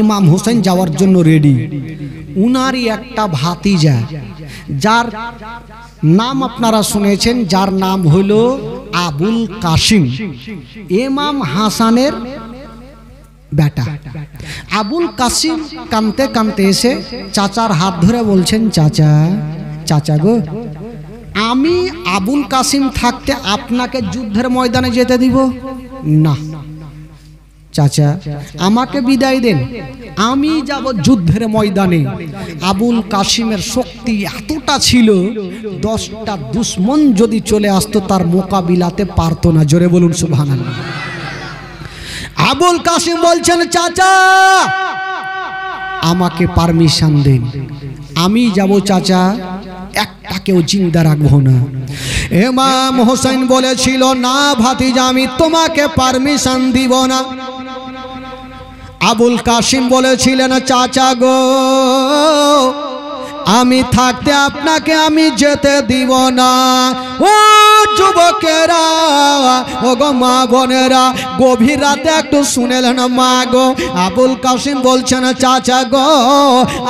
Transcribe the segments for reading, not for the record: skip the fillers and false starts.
ইমাম হোসেন যাওয়ার জন্য রেডি। উনারই একটা ভাতিজা, যার নাম আপনারা শুনেছেন, যার নাম হলো আবুল কাসিম, ইমাম হাসানের বেটা। আবুল কাসিম কানতে কানতে এসে চাচার হাত ধরে বলছেন, চাচা, চাচা গো, আমি আবুল কাসিম থাকতে আপনাকে যুদ্ধের ময়দানে যেতে দিব না। চাচা, আমাকে বিদায় দেন, আমি যাব যুদ্ধের ময়দানে। আবুল কাসিমের শক্তি এতটা ছিল, 10টা দুশ্মন যদি চলে আসতো তার মোকাবিলাতে পারতো না। জোরে বলুন সুবহানাল্লাহ। আবুল কাসিম বলছেন, চাচা আমাকে পারমিশন দেন, আমি যাব চাচা, একটাকেও জিন্দা রাখবো না। ইমাম হোসেন বলেছিল, না ভাতিজা, আমি তোমাকে পারমিশন দিব না। আবুল কাসিম বলেছিলেন, চাচা গো, আমি থাকতে আপনাকে আমি যেতে দিব না। ও যুবকেরা, ও গো মা বোনেরা, গভীর রাতে একটু শুনেলেন মা গো। আবুল কাসিম বলছেন, চাচা গো,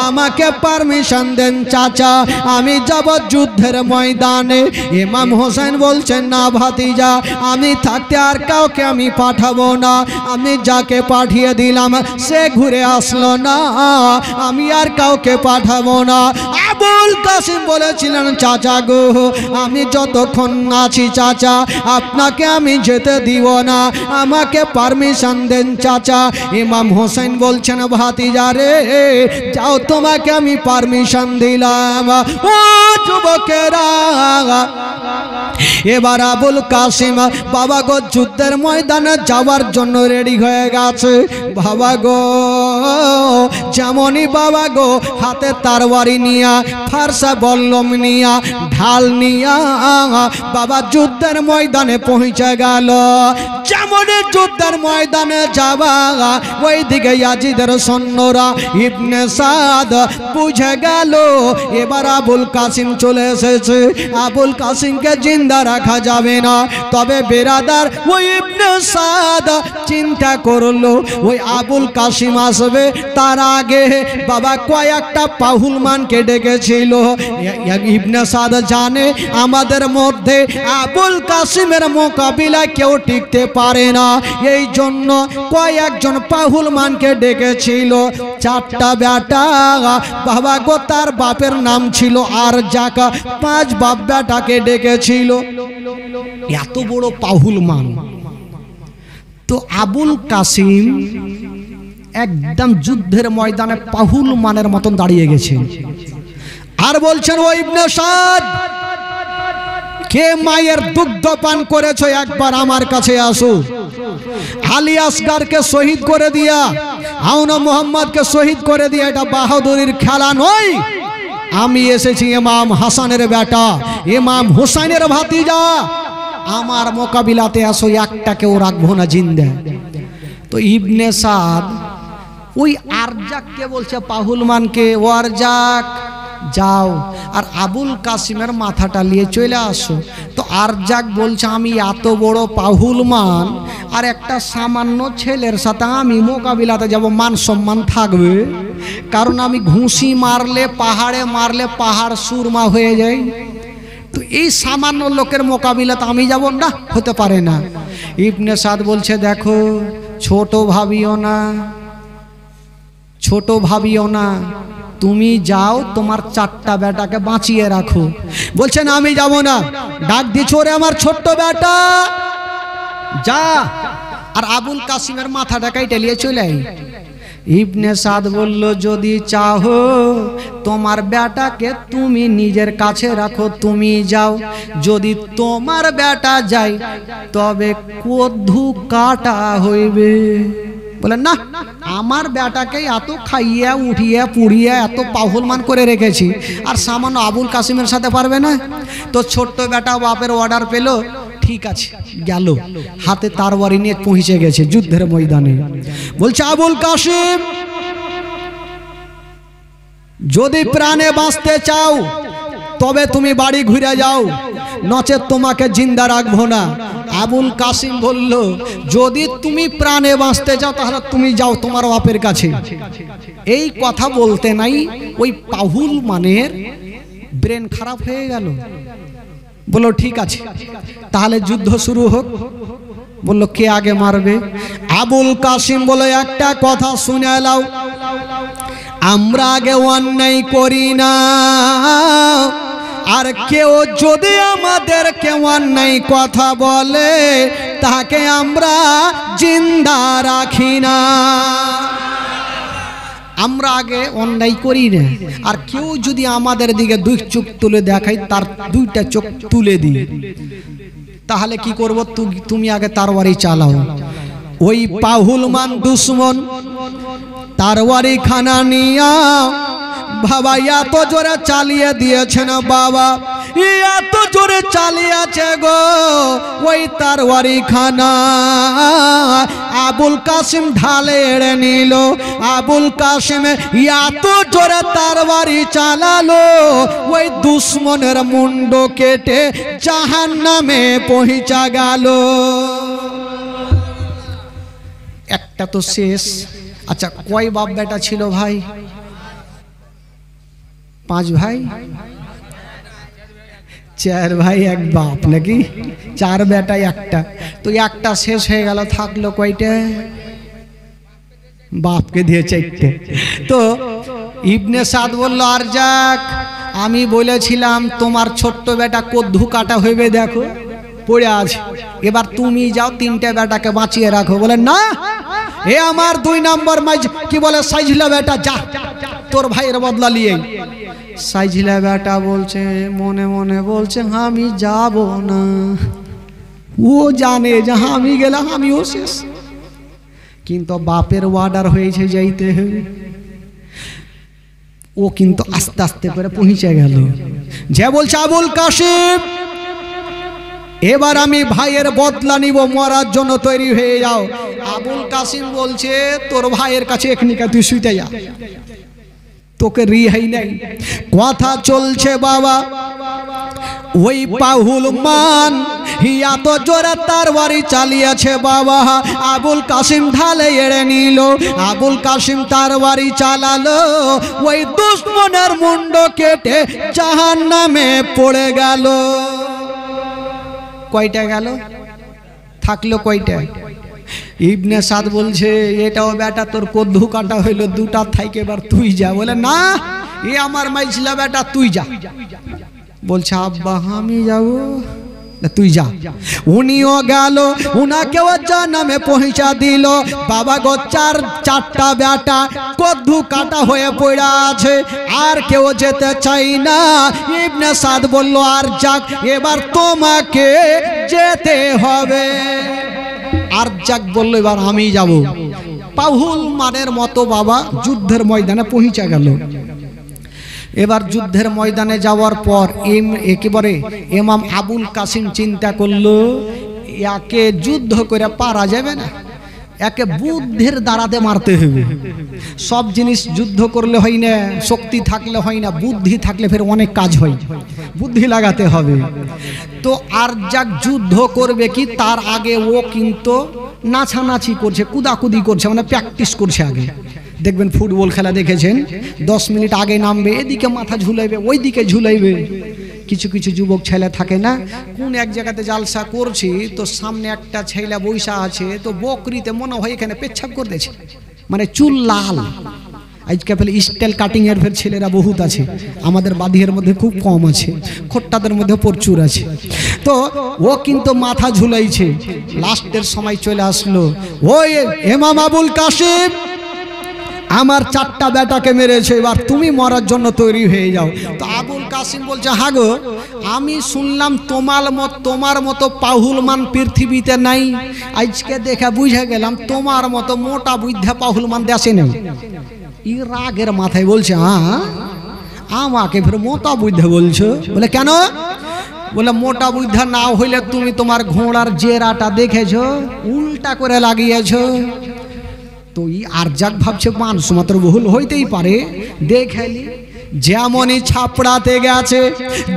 আমাকে পারমিশন দেন চাচা, আমি যাব যুদ্ধের ময়দানে। ইমাম হোসেন বলছেন, না ভাতিজা, আমি থাকতে আর কাউকে আমি পাঠাবো না। আমি যাকে পাঠিয়ে দিলাম সে ঘুরে আসলো না, আমি আর কাউকে পাঠাবো না। আবুল কাসিম বলেছিলেন, চাচা গো, আমি যতক্ষণ আছি চাচা, আপনাকে আমি যেতে দিব না, আমাকে পারমিশন দেন চাচা। ইমাম হোসেন বলছেন, ভাতিজা রে, যাও, তোমাকে আমি পারমিশন দিলাম। ও যুবকেরা, এবার আবুল কাসিম বাবা গো যুদ্ধের ময়দানে যাওয়ার জন্য রেডি হয়ে গেছে। বাবা গো, যেমনই বাবা গো হাতে তরবারি নিয়া, ফারসা বল্লম নিয়া, ঢাল নিয়া বাবা যুদ্ধের ময়দানে পৌঁছে গেল। যেমনই যুদ্ধের ময়দানে যাবা, ওই দিকে ইয়াজিদের সৈন্যরা, ইবনে সাদ বুঝে গেল এবার আবুল কাসিম চলে এসেছে, আবুল কাসিমকে জিন্দা রাখা যাবে না। তবে বেরাদার, ওই ইবনে সাদ চিন্তা করলো ওই আবুল কাসিম আসবে, তার আগে বাবা কয়েকটা পাহুলমানকে ডেকেছিল। ইবনে সাদ জানে আমাদের মধ্যে আবুল কাসিমের মোকাবিলায় কেউ টিকতে পারে না, এই জন্য কয়েকজন পাহুলমানকে ডেকেছিল। 4টা বেটা বাবা গো, তার বাপের নাম ছিল আরজাক, 5 বাপ বেটাকে ডেকেছিল। এত বড় পাহুলমান। তো আবুল কাসিম একদম যুদ্ধের ময়দানে পাহুলমানের মতন দাঁড়িয়ে গেছে, আর বলছেন, ও ইবনে সাদ, কে মায়ের দুগ্ধ পান করেছো, একবার আমার কাছে আসো। আলী আসগারকে শহীদ করে দিয়া, আউনা মুহাম্মদকে শহীদ করে দিয়া এটা বাহাদুরির খেলা নয়। আমি এসেছি ইমাম হাসানের বেটা, ইমাম হুসাইনের ভাতিজা, আমার মোকাবিলাতে আসো, একটাকেও রাখবো না জিন্দা। তো ইবনে সাদ ওই আরজাককে বলছে, পাহুলমানকে, ও আরজাক যাও আর আবুল কাসিমের মাথাটা নিয়ে চলে আসো। তো আরজাক বলছে, আমি এত বড় পাহুলমান আর একটা সামান্য ছেলের সাথে আমি মোকাবিলাতে যাব, মান সম্মান থাকবে? কারণ আমি ঘুষি মারলে, পাহাড়ে মারলে পাহাড় সুরমা হয়ে যায়। তো এই সামান্য লোকের মোকাবিলাতে আমি যাব না, হতে পারে না। ইবনে সাদ বলছে, দেখো, ছোট ভাবিও না, ছোট ভাবিও না, তুমি যাও, তোমার 4টা বেটাকে বাঁচিয়ে রাখো। বলছেন, আমি যাব না। ডাক দিছো, রে আমার ছোট্ট বেটা, যা, আর আবুল কাসিমের মাথাটা কেটে নিয়ে চলে আই। ইবনে সাদ বলল, যদি চাও তোমার বেটাকে তুমি নিজের কাছে রাখো, তুমি যাও। যদি তোমার বেটা যায় তবে কদ্দু কাটা হইবে। বলেন, না, আমার বেটাকে এত খাইয়া উঠিয়া পুড়িয়া এত পাহুলমান করে রেখেছি, আর সামান্য আবুল কাসিমের সাথে পারবে না? তো ছোট্ট বেটা বাপের অর্ডার পেল, ঠিক আছে, গেল, হাতে তরবারি নিয়ে পৌঁছে গেছে যুদ্ধের ময়দানে। বলছে, আবুল কাসিম, যদি প্রাণে বাঁচতে চাও তবে তুমি বাড়ি ঘুরে যাও, নচেত তোমাকে জিন্দা রাখবো না। আবুল কাসিম বলল, যদি তুমি প্রাণে বাঁচতে চাও তাহলে তুমি যাও তোমার বাপের কাছে। এই কথা বলতে নাই ওই পাহুল মানের ব্রেন খারাপ হয়ে গেল। বলল ঠিক আছে, তাহলে যুদ্ধ শুরু হোক। বলল কে আগে মারবে? আবুল কাসিম বলে, একটা কথা শুনে নাও, আমরা আগে অন্যায় করি না, আর কেউ যদি আমাদেরকে অন্যায় কথা বলে তাকে আমরা জিন্দা রাখি না। আমরা আগে অন্যায় করি না, আর কেউ যদি আমাদের দিকে দুই চোখ তুলে দেখায় তার দুইটা চোখ তুলে দিই। তাহলে কি করব? তুমি আগে তরবারি চালাও। ওই পাহুলমান দুশ্মন তরবারি খানা নিয়া বাবা এত জোরে চালিয়ে দিয়েছেন, বাবা এত জোরে চালিয়েছে গো ওই তরবারি খানা। আবুল কাসিম ঢালে এড়ে নিল। আবুল কাসিম এত জোরে তরবারি চালালো ওই দুশ্মনের মুন্ড কেটে জাহান্নামে পৌঁছা গেল। একটা তো শেষ। আচ্ছা, কয় বাপ বেটা ছিল ভাই? 5 ভাই, 4 ভাই 1 বাপ, নাকি 4 বেটা একটা। তো একটা শেষ হয়ে গেল, থাকলো কয়টা? বাপকে দিয়ে 4টে। তো ইবনে সাদ বলল, আর যাক, আমি বলেছিলাম তোমার ছোট্ট বেটা কদ্দু কাটা হইবে, দেখো পড়ে আছে, এবার তুমি যাও 3টে বেটাকে বাঁচিয়ে রাখো। বলে না, এ আমার 2 নম্বর কি বলে সাইজলা বেটা, যা তোর ভাইয়ের বদলা নিয়ে। সাইজলা বেটা বলছে, মনে মনে বলছে আমি যাব না। ও জানে যে আমি গেলাম আমিও শেষ, কিন্তু বাপের অর্ডার হয়েছে যাইতে হবে। ও কিন্তু আস্তে আস্তে করে পৌঁছে গেল। যে বলছে আবুল কাসিম, এবার আমি ভাইয়ের বদলা নিব, মরার জন্য তৈরি হয়ে যাও। আবুল কাসিম বলছে, তোর ভাইয়ের কাছে এখনিকা তুই শুইতে যা, তোকে রিহাই নাই। কথা চলছে বাবা, ওই পাহুল মান হিয়া তো জোরে তরবারি চালিয়েছে বাবা। আবুল কাসিম ঢালে এড়ে নিল। আবুল কাসিম তরবারি চালালো, ওই দুশ্মনের মুন্ড কেটে জাহান্নামে পড়ে গেল। কয়টা গেল? থাকলো কয়টা? ইবনে সাদ বলছে, এটাও বেটা তোর কদ্দু কাটা হইলো, 2টা থাইকে এবার তুই যা। বলে না, এ আমার মাইছিলা বেটা, তুই যা। বলছে আব্বা আমি যাব। তুই যা। উনিও গেল, উনাকেও জাহান্নামে পৌঁছা দিল। বাবা গো, 4টা বেটা কদ্দু কাটা হয়ে পড়ে আছে, আর কেউ যেতে চাই না। ইবনে সাদ বলল, আর যাক, এবার তোমাকে যেতে হবে। আর যাক বলল, এবার আমি যাব। পাহুল মানের মতো বাবা যুদ্ধের ময়দানে পৌঁছে গেল। এবার যুদ্ধের ময়দানে যাওয়ার পর একেবারে ইমাম আবুল কাসিম চিন্তা করলো, একে যুদ্ধ করে পারা যাবে না, একে বুদ্ধির দ্বারাতে মারতে হবে। সব জিনিস যুদ্ধ করলে হয় না, শক্তি থাকলে হয় না, বুদ্ধি থাকলে ফের অনেক কাজ হয়, বুদ্ধি লাগাতে হবে। তো আর যাক যুদ্ধ করবে কি, তার আগে ও কিন্তু নাচানাচি করছে, কুদাকুদি করছে, মানে প্র্যাকটিস করছে। আগে দেখবেন ফুটবল খেলা দেখেছেন, 10 মিনিট আগে নামবে, এদিকে মাথা ঝুলাইবে, ওই দিকে ঝুলাইবে। কিছু কিছু যুবক ছেলে থাকে না, কোন এক জায়গাতে জালসা করছি, তো সামনে একটা ছেলে বৈশা আছে, তো বকরিতে মনে হয় এখানে পেচ্ছাপ করতেছে, মানে চুল লাল। আজকে ফেলে স্টাইল কাটিং এর ফের ছেলেরা বহুত আছে, আমাদের বাদিহের মধ্যে খুব কম আছে, খোট্টাদের মধ্যে প্রচুর আছে। তো ও কিন্তু মাথা ঝুলাইছে। লাস্টের সময় চলে আসলো, ওই ইমাম আবুল কাসিম আমার 4টা বেটাকে মেরেছে, এবার তুমি মরার জন্য তৈরি হয়ে যাও। তো আবুল কাসিম বলছে, হ্যাঁ গো, আমি শুনলাম তোমার মতো পাহুলমান পৃথিবীতে নাই। আজকে দেখে বুঝে গেলাম তোমার মতো মোটা বুদ্ধা পাহুলমান দেশে নেই। ই রাগের মাথায় বলছে, হ্যাঁ আমাকে ফের মোটা বুদ্ধা বলছো? বলে কেন? বলে মোটা বুদ্ধা না হইলে তুমি তোমার ঘোড়ার জেরাটা দেখেছো, উল্টা করে লাগিয়েছো। তো আর যাক ভাবছে মানুষ মাত্র ভুল হইতেই পারে, দেখেলি যেমনই ছাপড়াতে গেছে,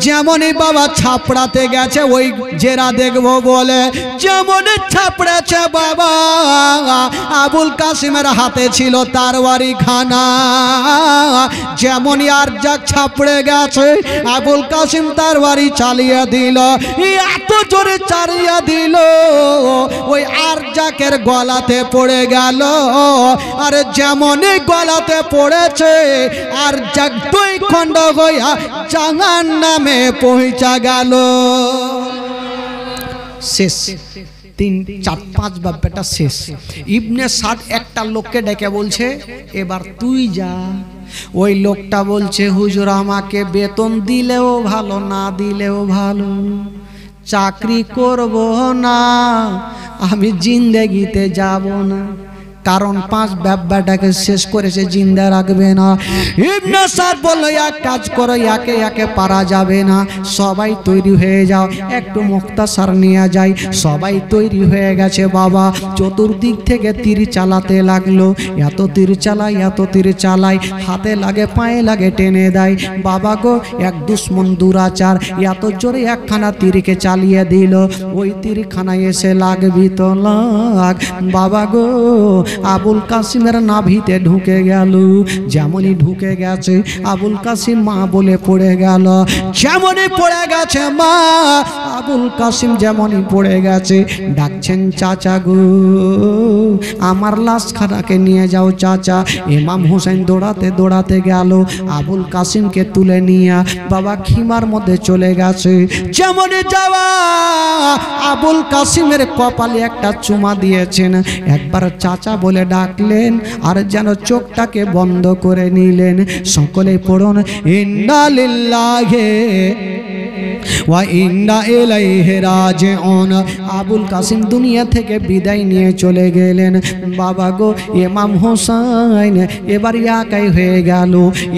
যেমনই বাবা ছাপড়াতে গেছে ওই জেরা দেখবো বলে যেমনই ছাপড়েছে বাবা, আবুল কাসিমের হাতে ছিল তারওয়ারি খানা। যেমনই আরজাক ছাপড়ে গেছে আবুল কাসিম তারওয়ারি চালিয়ে দিল, এত জোরে চালিয়ে দিল ওই আরজাকের গলাতে পড়ে গেল। আর যেমনই গলাতে পড়েছে আরজাক দুই খণ্ড হইয়া জাহান্নামে পৌঁছা গেল। শেষ। 3, 4, 5 বাপ্পাটা শেষ। ইবনে সাদ একটা লোককে ডেকে বলছে এবার তুই যা। ওই লোকটা বলছে হুজুর আমাকে বেতন দিলেও ভালো, না দিলেও ভালো, চাকরি করব না, আমি জিন্দেগিতে যাব না। কারণ 5 ব্যাপারটাকে শেষ করেছে, জিন্দা রাখবে না। ইবনে সাদ বলল এক কাজ করো, একে একে পারা যাবে না, সবাই তৈরি হয়ে যাও, একটু মুক্তাসার নিয়ে যাই। সবাই তৈরি হয়ে গেছে বাবা। চতুর্দিক থেকে তীর চালাতে লাগলো, এত তীর চালাই, এত তীর চালাই, হাতে লাগে পায়ে লাগে টেনে দেয়। বাবা গো এক দুশ্মন দুরাচার এত জোরে একখানা তীরকে চালিয়ে দিল, ওই তীরখানায় এসে লাগবি তো লাগ। বাবা গো আবুল কাসিমের নাভিতে ঢুকে গেল। যেমনই ঢুকে গেছে আবুল কাসিম মা বলে পড়ে গেল। যেমনই পড়ে গেছে মা, আবুল কাসিম যেমনই পড়ে গেছে ডাকছেন চাচা গো আমার লাশখানাকে নিয়ে যাও চাচা। ইমাম হোসেন দৌড়াতে দৌড়াতে গেল, আবুল কাসিমকে তুলে নিয়ে বাবা খিমার মধ্যে চলে গেছে। যেমনই যাওয়া আবুল কাসিমের কপালে একটা চুমা দিয়েছেন, একবার চাচা বলে ডাকলেন আর যেন চোখটাকে বন্ধ করে নিলেন। সকলে পড়ুন ইন্না লিল্লাহি ওয়া ইন্না ইলাইহি রাজিউন। আবুল কাসিম দুনিয়া থেকে বিদায় নিয়ে চলে গেলেন। বাবা গো ইমাম হোসেন এবার একাই হয়ে গেল।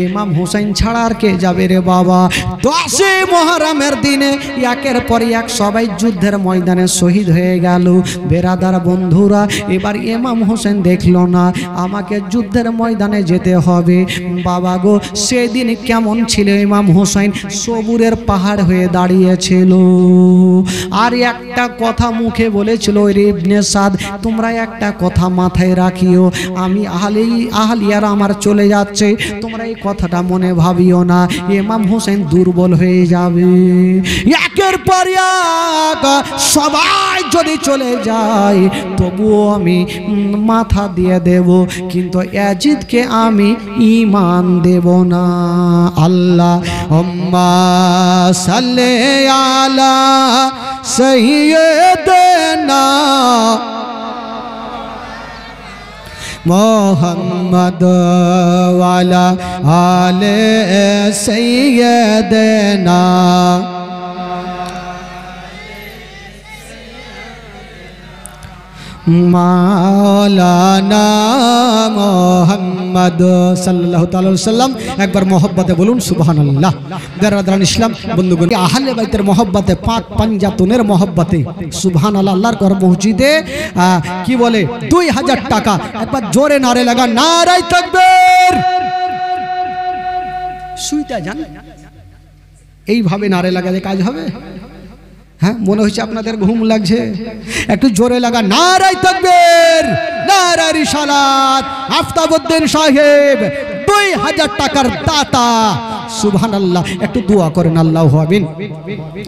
ইমাম হোসেন ছাড়া আর কে যাবে রে বাবা। 10 মুহররমের দিনে একের পর এক সবাই যুদ্ধের ময়দানে শহীদ হয়ে গেল। বেরাদার বন্ধুরা এবার ইমাম হোসেন দেখলো না আমাকে যুদ্ধের ময়দানে যেতে হবে। বাবা গো সেদিন কেমন ছিল ইমাম হোসেন, সবুরের পাহাড় হয়ে দাঁড়িয়েছিল। আর একটা কথা মুখে বলেছিল ইবনে সাদ, তোমরা একটা কথা মাথায় রাখিও, আমি আহলিয়ারা আমার চলে যাচ্ছে, তোমরা এই কথাটা মনে ভাবিও না, ইমাম হোসেন দুর্বল হয়ে যাবে। একের পর এক সবাই যদি চলে যায় তবুও আমি মাথা দিয়ে দেব, কিন্তু ইয়াজিদকে আমি ঈমান দেব না। আল্লাহুম্মা সাল্লি আলা সাইয়্যিদিনা মুহাম্মদ ওয়া আলা আলি সাইয়্যিদিনা মাওলানা মুহাম্মদ সাল্লাল্লাহু তাআলা আলাইহি ওয়াসাল্লাম। একবার মহব্বতে বলুন সুবহানাল্লাহ। বেরাদারান ইসলাম বন্ধুগণ, আহলে বাইতের মহব্বতে, পাক পাঞ্জাতনের মহব্বতে সুবহানাল্লাহ। আল্লাহর ঘর মসজিদে কি বলে 2000 টাকা। একবার জোরে নারে লাগা, নারায়ে তাকবীর। শুইতে যান, এইভাবে নারে লাগালে কাজ হবে? হ্যাঁ, মনে হচ্ছে আপনাদের ঘুম লাগছে, একটু জোরে লাগা নারায়ে তাকবীর, নারায়ে রিসালাত। আফতাবউদ্দিন সাহেব 2000 টাকার দাতা। সুবহানাল্লাহ। একটু দোয়া করেন, আল্লাহু আমিন।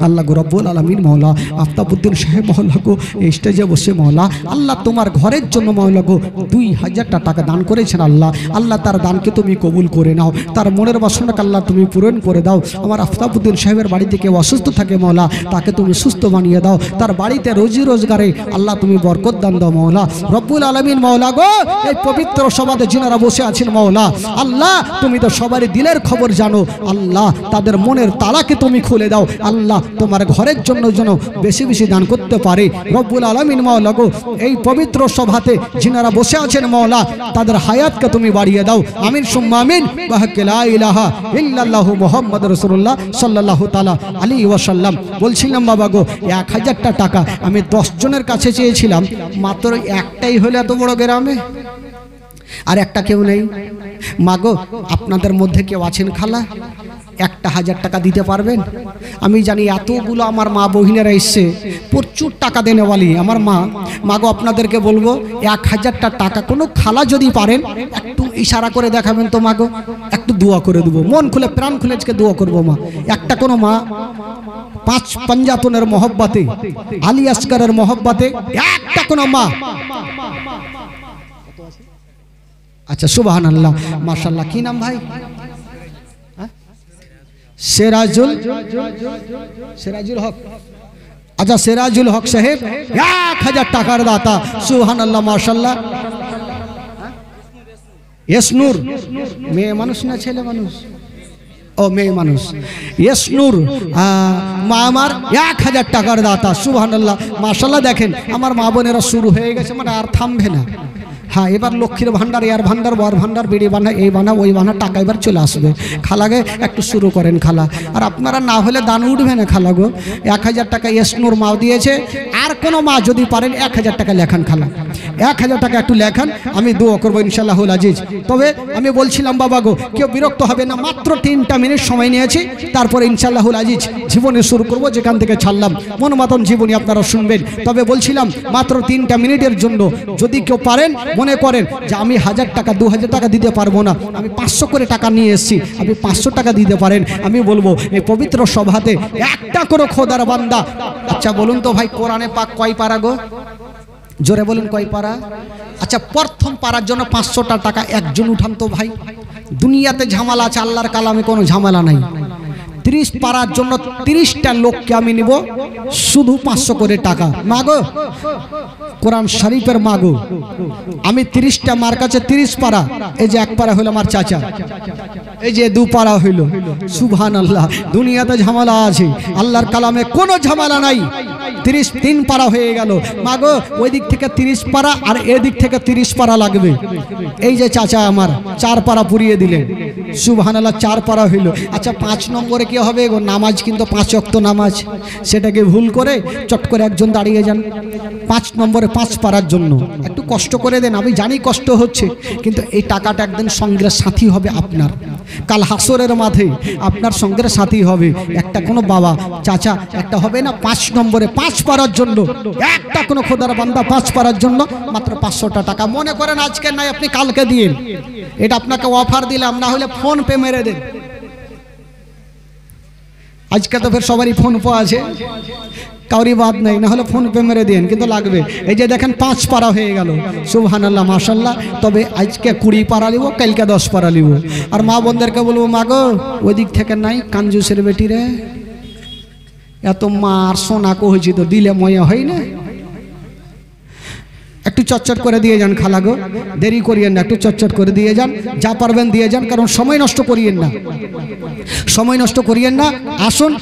আল্লাহ গো রব্বুল আলামিন মওলা আফতাবউদ্দিন সাহেব মওলা গো এই স্টেজে বসে মওলা আল্লাহ তোমার ঘরের জন্য মওলা গো 2000 টাকা দান করেছেন আল্লাহ। আল্লাহ তার দানকে তুমি কবুল করে নাও, তার মনের বাসনাকে আল্লাহ তুমি পূরণ করে দাও। আমার আফতাবউদ্দিন সাহেবের বাড়িতে কেউ অসুস্থ থাকে মওলা তাকে তুমি সুস্থ বানিয়ে দাও, তার বাড়িতে রোজি রোজগারে আল্লাহ তুমি বরকত দান দাও মওলা রব্বুল আলামিন। মওলা গো এই পবিত্র সভাতে যিনারা বসে আছেন মওলা আল্লাহ তুমি তো সবারই দিলের খবর জানো আল্লাহ, তাদের মনের তালাকে তুমি খুলে দাও আল্লাহ, তোমার ঘরের জন্য যেন বেশি বেশি দান করতে পারে রব্বুল আলামিন। মওলা গো এই পবিত্র সভাতে যিনারা বসে আছেন মওলা তাদের হায়াতকে তুমি বাড়িয়ে দাও, আমিন সুম্মা আমিন। বাহাক্কে লা ইলাহা ইল্লাল্লাহু মুহাম্মাদুর রাসূলুল্লাহ সাল্লাল্লাহু তাআলা আলাইহি ওয়াসাল্লাম। বলছিলাম বাবা গো 1000 টাকা আমি 10 জনের কাছে চেয়েছিলাম, মাত্র একটাই হলে এত বড় গ্রামে, আর একটা কেউ নেই। মাগো আপনাদের মধ্যে কেউ আছেন খালা 1000 টাকা দিতে পারবেন? আমি জানি এতগুলো আমার মা বহিনেরা এসছে, প্রচুর টাকা দেনেওয়ালি আমার মা। মাগো আপনাদেরকে বলবো 1000টা টাকা কোনো খালা যদি পারেন একটু ইশারা করে দেখাবেন তো মাগো, একটু দোয়া করে দেবো, মন খুলে প্রাণ খুলে আজকে দোয়া করবো মা। একটা কোনো মা 5 পাঞ্জাতনের মহব্বতে, আলী আসগরের মহব্বতে একটা কোনো মা। আচ্ছা সুবহানাল্লাহ মাশাআল্লাহ। কি নাম ভাই? সেরাজুল হক। আচ্ছা সেরাজুল হক সাহেব 1000 টাকার দাতা। সুবহানাল্লাহ মাশাআল্লাহ। ইসনুর মেয়ে মানুষ না ছেলে মানুষ? ও মেয়ে মানুষ। ইসনুর মা আমার 1000 টাকার দাতা। সুবহানাল্লাহ মাশাআল্লাহ। দেখেন আমার মা বোনেরা শুরু হয়ে গেছে, মানে আর থামবে না। হ্যাঁ এবার লক্ষ্মীর ভান্ডার, এয়ার ভান্ডার, বর ভান্ডার, বিড়ি বানা, এই বানা ওই বানা, টাকা এবার চলে আসবে। খালাগে একটু শুরু করেন খালা। আর আপনারা না হলে দান উঠবে না খালা গো। 1000 টাকা ইসনুর মা দিয়েছে। আর কোনো মা যদি পারেন 1000 টাকা লেখান খালা, 1000 টাকা একটু লেখান, আমি দোয়া করবো ইনশাআল্লাহুল আজিজ। তবে আমি বলছিলাম বাবা গো, কেউ বিরক্ত হবে না, মাত্র 3টা মিনিট সময় নিয়েছি, তারপরে ইনশাআল্লাহুল আজিজ জীবনে শুরু করব যেখান থেকে ছাড়লাম। মন মতন জীবনী আপনারা শুনবেন। তবে বলছিলাম মাত্র 3টা মিনিটের জন্য যদি কেউ পারেন, মনে করেন যে আমি 1000 টাকা 2000 টাকা দিতে পারবো না, আমি 500 করে টাকা নিয়ে এসেছি, আপনি 500 টাকা দিতে পারেন। আমি বলবো এই পবিত্র সভাতে একটা করে খোদার বান্দা। আচ্ছা বলুন তো ভাই কোরআনে পাক কয় পারা গো? জোরে বলুন কয় পারা? আচ্ছা প্রথম পারার জন্য 500টা টাকা একজন উঠান তো ভাই। দুনিয়াতে ঝামেলা আছে, আল্লাহর কালামে কোনো ঝামেলা নাই। 30 পারার জন্য 30টা লোককে আমি নিব, শুধু 500 করে টাকা। মাগো কোরআন শরীফের মাগো, আমি 30টা মার কাছে 30 পারা। এই যে 1 পারা হইল আমার চাচা, এই যে 2 পারা হইল। সুবহানাল্লাহ। দুনিয়াতে ঝামেলা আছে, আল্লাহর কালামে কোনো ঝামেলা নাই। 3 পারা হয়ে গেল। মাগো ওই দিক থেকে 30 পারা আর এদিক থেকে 30 পারা লাগবে। এই যে চাচা আমার 4 পারা পুরিয়ে দিলেন। সুবহানাল্লাহ 4 পারা হইল। আচ্ছা 5 নম্বরে কি হবে গো? নামাজ কিন্তু 5 ওয়াক্ত নামাজ, সেটাকে ভুল করে চট করে একজন দাঁড়িয়ে যান 5 নম্বরে 5 পারার জন্য। একটু কষ্ট করে দেন, আমি জানি কষ্ট হচ্ছে, কিন্তু এই টাকাটা একদিন সঙ্গের সাথী হবে আপনার। কাল হাসরের মাঠে আপনার সঙ্গের সাথী হবে। একটা কোনো বাবা চাচা একটা হবে না 5 নম্বরে 5 পারার জন্য, একটা কোনো খোদার বান্দা 5 পারার জন্য মাত্র 500টা টাকা। মনে করেন আজকে নাই, আপনি কালকে দিন। এটা আপনাকে অফার দিলাম, না হলে ফোন পে মেরে দেন। আজকে তো ফের সবারই ফোন পে আছে, কাউরি বাদ নেই, না হলে ফোন পে মেরে দিন, কিন্তু লাগবে। এই যে দেখেন 5 পারা হয়ে গেল। সুবহানাল্লাহ মাশাআল্লাহ। তবে আজকে 20 পারা লিব, কালকে 10 পারা লিব। আর মা বোনদেরকে বলবো মাগো ওই দিক থেকে নাই, কাঞ্জুসের বেটি রে, এত মার সোনা কহেছি তো দিলে ময়া হয় না। একটু চটচট করে দিয়ে যান খালা গো, দেরি করিয়েন না, একটু চটচট করে দিয়ে যান, যা পারবেন দিয়ে যান, কারণ সময় নষ্ট করিয়েন না, সময় নষ্ট করিয়েন না। আসুন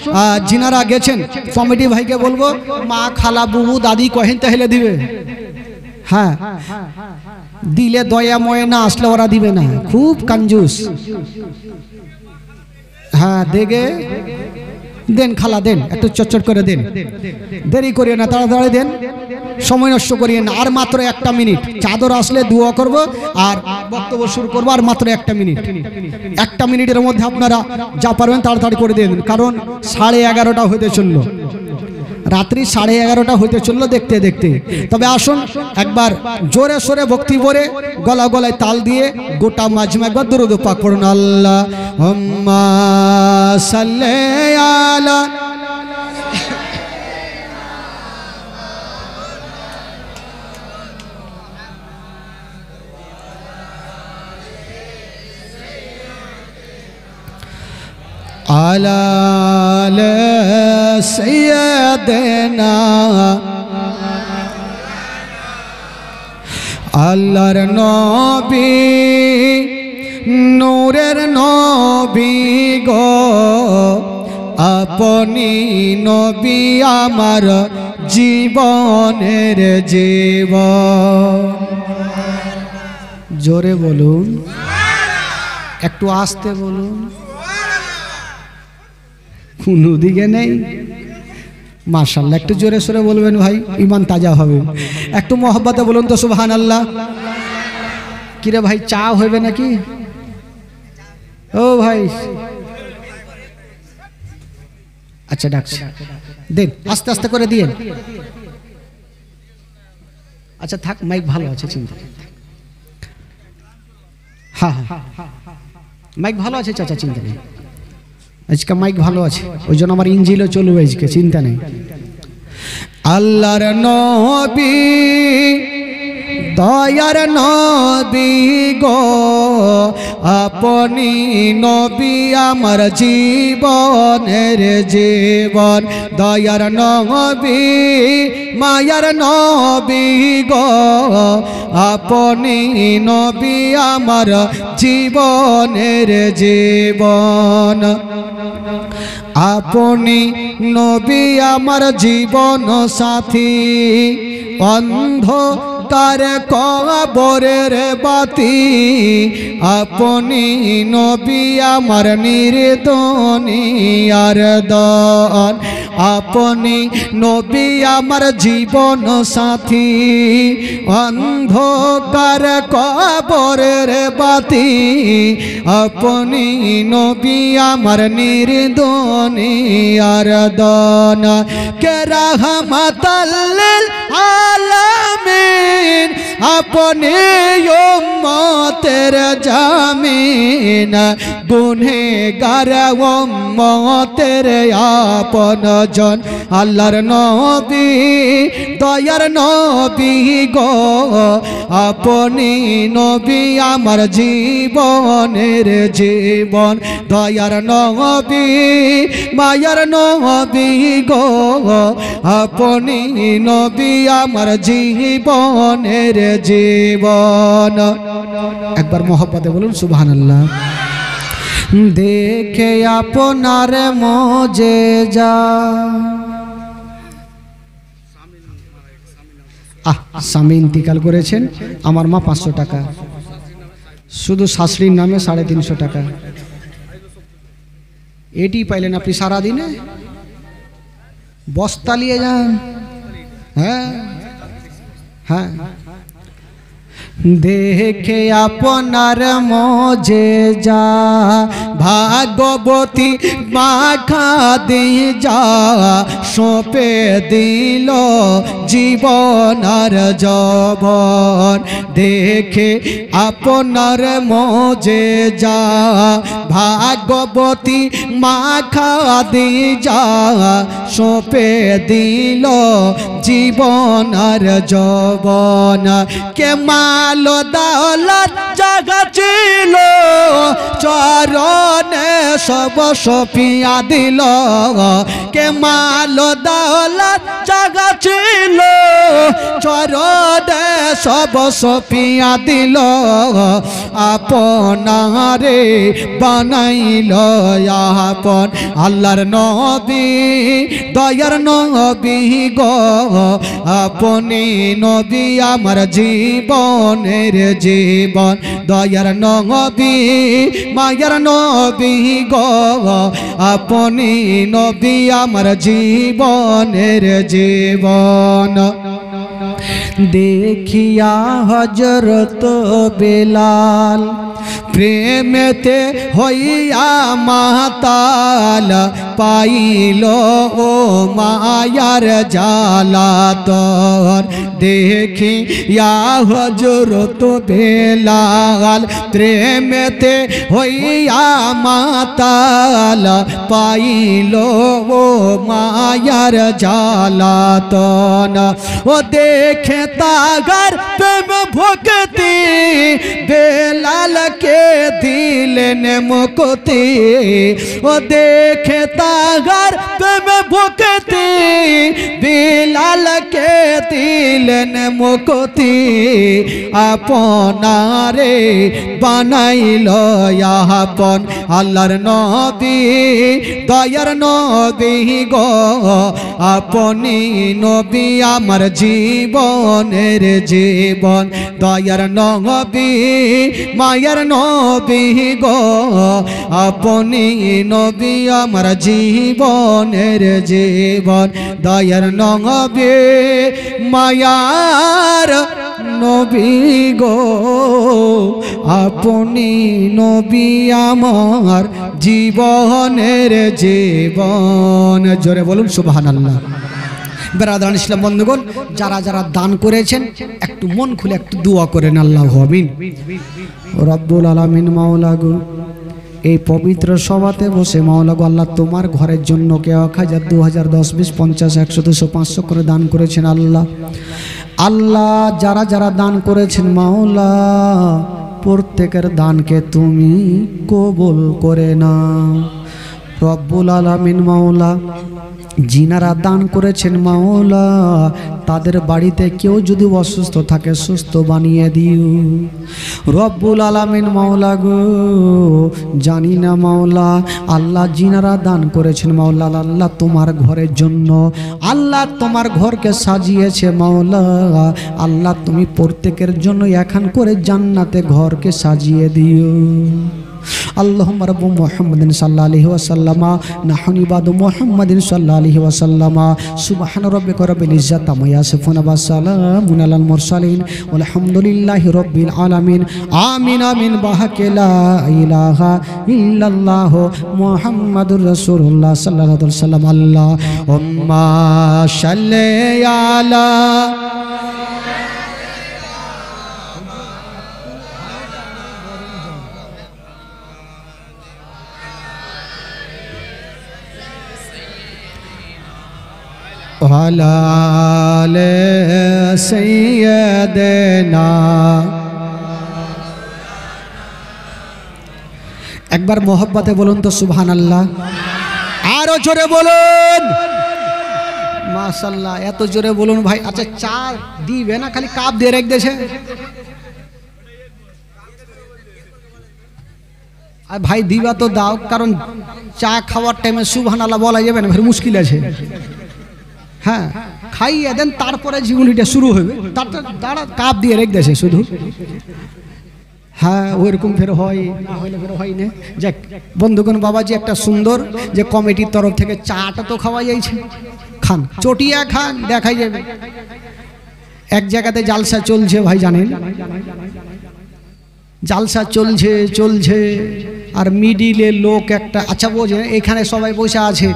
যিনারা গেছেন কমিটি ভাইকে বলবো মা খালা বুবু দাদি কহেন তাহলে দিবে। হ্যাঁ দিলে দয়া ময়ে না আসলে ওরা দিবে না, খুব কঞ্জুস। হ্যাঁ দেখে দেন খালা, দেন একটু চটচট করে দেন, দেরি করিয়ে না, তাড়াতাড়ি দেন, সময় নষ্ট করিয়ে না। আর মাত্র 1টা মিনিট, চাদর আসলে দোয়া করব আর বক্তব্য শুরু করবো। আর মাত্র 1টা মিনিট, 1টা মিনিটের মধ্যে আপনারা যা পারবেন তাড়াতাড়ি করে দেন, কারণ 11:30 হইতে চললো, রাত্রি 11:30 হইতে চললো দেখতে দেখতে। তবে আসুন একবার জোরে সোরে ভক্তি ভরে গলা গলায় তাল দিয়ে গোটা মাজমা একবার দরুদ পাক পড়ুন। আল্লাহুম্মা সাল্লি আলা আলা সাইয়্যিদিনা আল্লাহর নবী নূরের নবী গো, আপনি নবী আমার জীবনের জীবন। জোরে বলুন, একটু আস্তে বলুন, কোনো দিকে নেই। মাশাআল্লাহ একটু জোরে সোরে বলবেন ভাই, ইমান তাজা হবে। একটু মহব্বতে বলুন তো সুবহানাল্লাহ। কিরে ভাই চা হইবে নাকি? ও ভাই আচ্ছা ডাকছি দেন আস্তে আস্তে করে দিন আচ্ছা থাক মাইক ভালো আছে চিন্তা হ্যাঁ হ্যাঁ মাইক ভালো আছে চাচা চিন্তা নেই আজকে মাইক ভালো আছে ওই জন্য আমার ইঞ্জিলও চলবে আজকে চিন্তা নেই আল্লাহর নবী দয়ার নবী গো আপনি নবী আমার জীবনের জীবন দয়ার নবী মায়ার নবী গো আপনি নবী আমার জীবনের জীবন আপনি নবী আমার জীবন সাথী অন্ধকার কবরের বাতি আপনি নবী আমার নির্দনিয়ার দন আপনি নবী আমার জীবন সাথী অন্ধকার কবরের বাতি আপনি নবী আমার নির্দনিয়ার দন কে রাহমাতাল লিল আলামিন আপনি উম্মতের জামিন গুনহগার উম্মতের আপন জন আল্লাহর নবী দয়ার নবী গো আপনি নবী আমার জীবনের জীবন দয়ার নবী মায়ার নবী গো আপনি নবী আমার জীবনের জীবন একবার মোহব্বতে বলুন সুবহানাল্লাহ দেখে আপনার মুজিজা স্বামী ইন্তিকাল করেছেন আমার মা 500 টাকা শুধু শাশুড়ির নামে 350 টাকা এটি পাইলেন আপনি সারা দিনে বস্তা নিয়ে যান হ্যাঁ হ্যাঁ দেখে আপনার মুজিজা ভাগবতী মাখা দিয়ে যা সঁপে দিল জীবন আর যৌবন দেখে আপনার মুজিজা ভাগবতী মাখা দিয়ে যা সঁপে দিল জীবন আর যৌবন কে মাল দৌলত জাগা ছিল চরণে সব সপিয়া দিল কে মাল দৌলত জাগা ছিল চরণে সব সপিয়া দিল আপনারে বানাইল আপন আল্লাহর নবী দয়ার নবী গো আপনি নবী আমার জীবনের জীবন দয়ার নবী মায়ার নবী গো আপনি নবী আমার জীবনের জীবন দেখিয়া হযরত বেলাল প্রেমেতে হইয়া মাতাল পাইল ও মায়ার জালাতন দেখিয়া হযরত বেলাল প্রেমেতে হইয়া মাতাল পাইল ও মায়ার জালাতন ও দেখে তাগার প্রেম ভক্তি বেলাল কে দিলেন মুক্তি ও দেখে তাগার প্রেম ভক্তি বেলাল কে দিলেন মুক্তি আপনারে বানাইল আপন আল্লাহর নবী দয়ার নবী গো আপনি নবী আমার জীবনের জীবন দয়ার নবী মায়ার নবী গো গো আপনি নবী আমার জীবনের জীবন দয়ার নবী মায়ার নবী গো আপনি নবী আমার জীবনের জীবন। জোরে বলুন সুবহানাল্লাহ। বেরাদান ইসলাম বন্ধুগণ, যারা যারা দান করেছেন একটু মন খুলে একটু দোয়া করেন। আল্লাহু আমিন। রব্বুল আলামিন মাওলা গো, এই পবিত্র সভাতে বসে মাওলা গো আল্লাহ তোমার ঘরের জন্য কে 1000 2000 10 20 50 100 200 500 করে দান করেছেন আল্লাহ। আল্লাহ যারা যারা দান করেছেন মাওলা প্রত্যেকের দানকে তুমি কবুল করে নাও রব্বুল আলামিন। মাওলা যিনারা দান করেছেন মাওলা তাদের বাড়িতে কেউ যদি অসুস্থ থাকে সুস্থ বানিয়ে দিও রব্বুল আলামিন। মাওলা গো জানি না মাওলা আল্লাহ যিনারা দান করেছেন মাওলা আল্লাহ তোমার ঘরের জন্য আল্লাহ তোমার ঘরকে সাজিয়েছে মাওলা আল্লাহ তুমি প্রত্যেকের জন্য এখন করে জান্নাতে ঘরকে সাজিয়ে দিও। اللهم رب محمد صلى الله عليه وسلم نحن عباد محمد صلى الله عليه وسلم سبحان ربك رب العزة عما يصفون وسلام على المرسلين والحمد لله رب العالمين آمين آمين بحق لا إله إلا الله محمد رسول الله صلى الله عليه وسلم اللهم صل على হালালে সাইয়্যিদানা। একবার মোহব্বতে বলুন তো সুবহানাল্লাহ, আরো জোরে বলুন মাশাআল্লাহ, এত জোরে বলুন ভাই। আচ্ছা চা দিবে না, খালি কাপ দিয়ে রেখে দেছে আর ভাই দিবা তো দাও, কারণ চা খাওয়ার টাইমে সুবহানাল্লাহ বলা যাবে না, ভাই মুশকিল আছে। হ্যাঁ খাইয়ে দেন তারপরে জীবনীটা শুরু হবে, তারা কাপ দিয়ে রেখে দেছে শুধু। হ্যাঁ ওইরকম ফের হয় না, হইলে ফের হয় না। যাক বন্ধুগণ বাবাজি একটা সুন্দর যে কমিটির তরফ থেকে চাটা তো খাওয়া যাইছে, খান চটিয়া খান, দেখাই যাবে। এক জায়গাতে জালসা চলছে ভাই, জানেন জালসা চলছে চলছে আর মিডিলে লোক একটা, আচ্ছা বোঝে এখানে সবাই বসে আছে,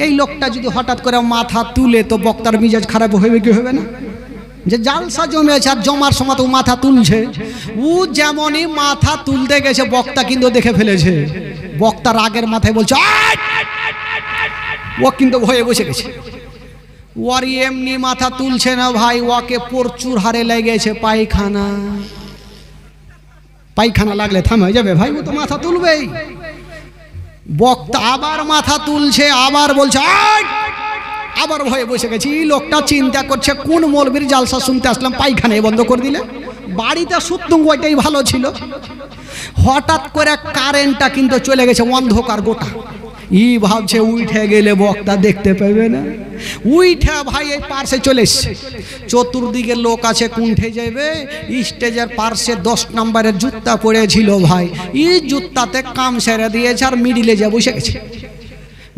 এই লোকটা যদি হঠাৎ করে মাথা তুলে তো বক্তার মিজাজ খারাপ হবে কি হবে না? যে জালসা জমে আছে আর জমার সময় তো মাথা তুলছে, ও যেমনই মাথা তুলতে গেছে বক্তা কিন্তু দেখে ফেলেছে, বক্তা রাগের মাথায় বলছে ও কিন্তু ভয়ে বসে গেছে। ওর এমনি মাথা তুলছে না ভাই, ওকে প্রচুর হারে লেগেছে পায়খানা। পায়খানা লাগলে থামে যাবে ভাই, ও তো মাথা তুলবেই। বক্তা আবার মাথা তুলছে, আবার বলছে আবার ভয়ে বসে গেছি। লোকটা চিন্তা করছে কোন মৌলবীর জালসা শুনতে আসলাম, পায়খানায় বন্ধ করে দিলে, বাড়িতে সুতুং ওইটাই ভালো ছিল। হঠাৎ করে কারেন্টটা কিন্তু চলে গেছে, অন্ধকার গোটা। ই ভাবছে উঠে গেলে বক্তা দেখতে পাবে না, উঠে ভাই এই পার্শ্বে চলে এসছে। চতুর্দিকে লোক আছে, কুণ্ঠে যাবে। স্টেজের পার্শ্বে 10 নম্বরের জুতা পড়েছিল ভাই, এই জুতাতে কাম সেরে দিয়েছে আর মিডিলে যা বসে গেছে।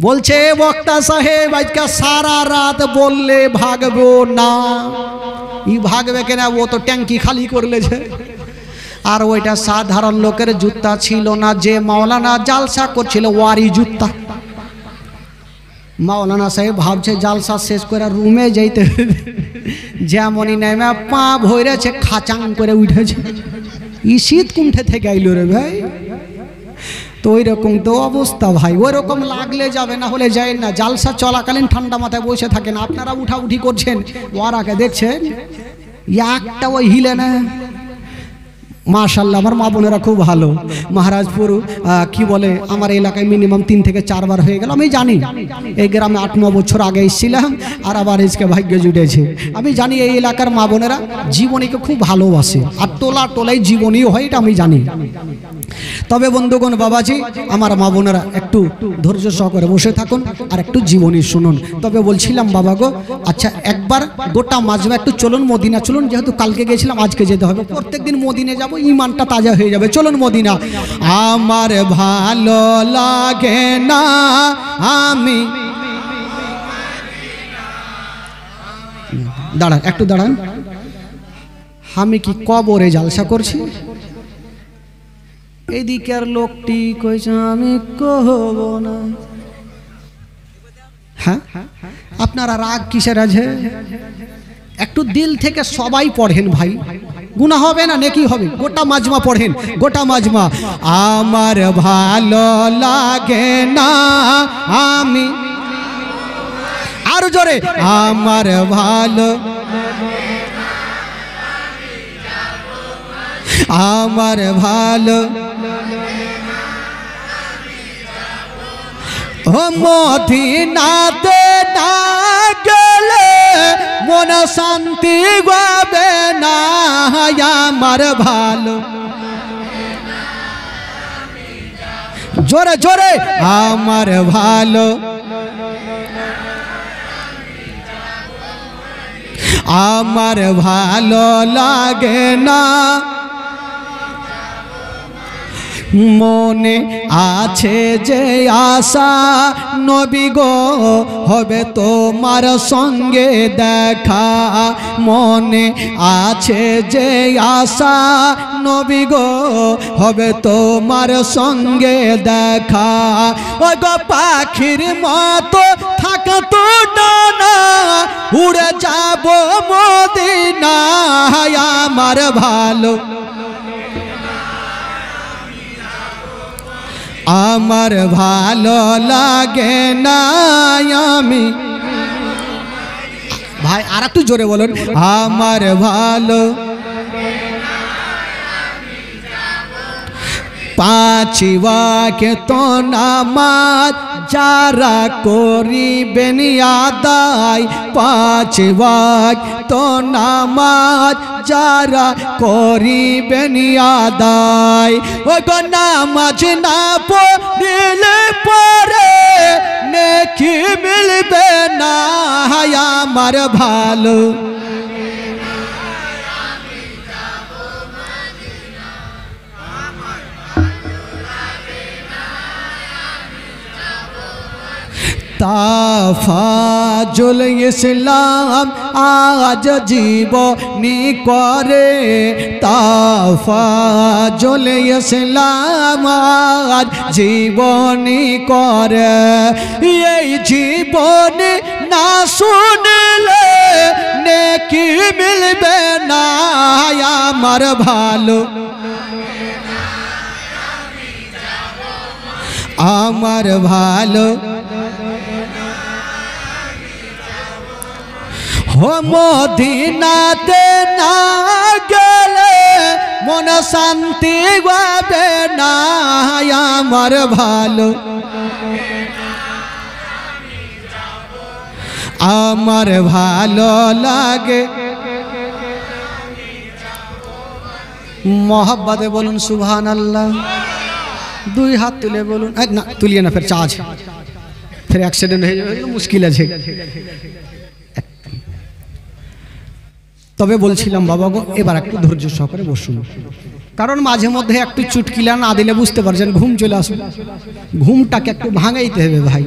বলছে বক্তা সাহেব আজকে সারা রাত বললে ভাগবো না। ই ভাগবে কেন, ও তো ট্যাঙ্কি খালি করলেছে। আর ওইটা সাধারণ লোকের জুতা ছিল না, যে মাওলানা জালসা করছিল ওয়ারি জুতা। মাওলানা সাহেব ভাবছে জালসা শেষ করে রুমে যাইতে হবে, যেমনই নেমে পা ভরেছে খাচাং করে উঠেছে। ই শীত কুণ্ঠে থেকে আইলো রে ভাই। তো ওই রকম তো অবস্থা ভাই, ওই রকম লাগলে যাবে, না হলে যায় না। জালসা চলাকালীন ঠান্ডা মাথায় বসে থাকে না, আপনারা উঠাউঠি করছেন, ওরাকে দেখছেন একটা ওই হিলে না। মাশাআল্লাহ আমার মা বোনেরা খুব ভালো। মহারাজপুর কি বলে আমার এলাকায় মিনিমাম 3 থেকে 4 বার হয়ে গেল। আমি জানি এই গ্রামে 8-9 বছর আগে এসেছিলাম, আর আবার আজকে ভাগ্য জুটেছে। আমি জানি এই এলাকার মা বোনেরা জীবনীকে খুব ভালোবাসে, আর টোলাই জীবনী হয়, এটা আমি জানি। তবে বন্ধুগণ বাবাজি আমার মা বোনেরা একটু ধৈর্য সহকারে বসে থাকুন আর একটু জীবনী শুনুন। তবে বলছিলাম বাবা গো, আচ্ছা একবার গোটা মাজমা একটু চলুন, মদিনা চলুন। যেহেতু কালকে গেছিলাম আজকে যেতে হবে, প্রত্যেকদিন মদিনে যাব, ইমানটা তাজা হয়ে যাবে। চলুন মদিনা। আমার ভালো লাগে না আমি, দাঁড়ান একটু দাঁড়ান, আমি কি কবরে জালসা করছি? এদিকের লোকটি কইছে আমি কহব না। হ্যাঁ, আপনারা রাগ কিসের আছে? একটু দিল থেকে সবাই পড়েন ভাই, গুনাহ হবে না নেকি হবে। গোটা মাজমা পড়েন, গোটা মাজমা। আমার ভালো লাগে না আমি, আরো জোরে, আমার ভালো, আমার ভালো ও মদিনাতে না গেলে মন শান্তি পাবে না। আমার ভালো, জোরে জোরে, আমার ভালো, আমার ভালো লাগে না। মনে আছে যে আশা নবী গো হবে তোমার সঙ্গে দেখা, মনে আছে যে আশা নবী গো হবে তোমার সঙ্গে দেখা। ওই গো পাখির মতো থাকতো ডানা উড়ে যাব মদিনা। আমার ভালো, আমার ভালো লাগে না আমি, ভাই আর একটু জোরে বলুন, আমার ভালো, পাঁচ ওয়াক্ত নামাজ যারা করিবেন আদায়, পাঁচ ওয়াক্ত নামাজ যারা করিবেন আদায়। ও গো নামাজ না পড়লে পরে নেকি মিলবে না। আমার ভালো, তাফাজুল ইসলাম আজ জীবনী করে, তাফাজুল ইসলাম আজ জীবনী করে। এই জীবনী না শুনলে নেকি মিলবে না। আমার ভালো, আমার ভালো ও মদিনাতে না গেলে মন শান্তি পাবে না। আমার ভালো, আমার ভালো লাগে। मोहब्बते बोलून सुभान अल्लाह। दुई हाथ तुले बोलून ना तुलिए ना फिर चार्ज फिर एक्सीडेंट हो जाए मुश्किल है। तबे बोलছিলাম बाबा गो এবার একটু ধৈর্য সহকারে বসুন, কারণ মাঝে মধ্যে একটু চুটকিলা না দিলে বুঝতে পারছেন ঘুম চলে আসবে, ঘুমটাকে একটু ভাঙাইতে হবে ভাই।